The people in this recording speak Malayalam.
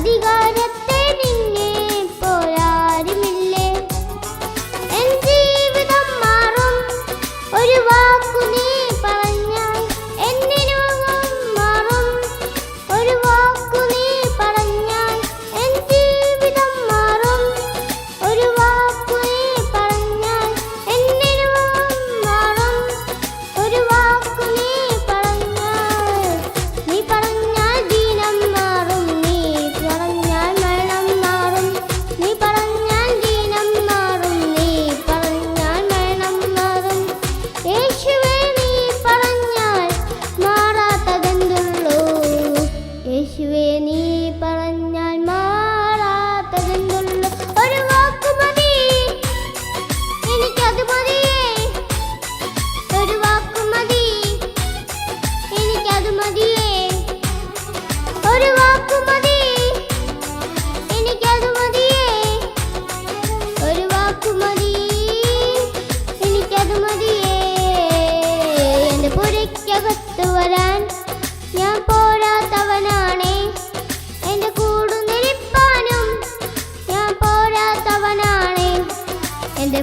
അധികാരത്തെ നിന്നെ പോരാരുമില്ലേ. എൻ ജീവിതം മാറും ഒരു വാക്കു നീ പറഞ്ഞാൽ, എന്നിനും മാറും ഒരു വാക്കു നീ പറഞ്ഞാൽ. എൻ ജീവിതം മാറും ഒരു വാക്കു നീ പറഞ്ഞാൽ, എന്നിനും മാറും ഒരു വാക്കു നീ പറഞ്ഞാൽ. നീ പറഞ്ഞാൽ ദീനം മാറും, നീ പറഞ്ഞാൽ മരണം മാറും. നീ പറഞ്ഞാൽ ദീനം മാറും, നീ പറഞ്ഞാൽ മരണം മാറും. യേശുവേ നീ പറഞ്ഞാൽ മാറാത്തതെന്തുള്ളൂ. യേശുവേ നീ പറഞ്ഞാൽ മാറാത്തതെന്തുള്ളൂ. ഒരു വാക്കു മതി എനിക്കത് മതിയേ. ഒരു വാക്കു മതി എനിക്കത് മതിയേ. ഒരു വാക്കു മതി എനിക്കത് മതിയേ. ഒരു വാക്കു മതി എനിക്കത് മതിയേ. എൻ്റെ പുരയ്ക്കകത്ത് വരാൻ ഞാൻ പോരാത്തവനാണേ. എൻ്റെ കൂടുനിരിപ്പാനും ഞാൻ പോരാത്തവനാണേ. എൻ്റെ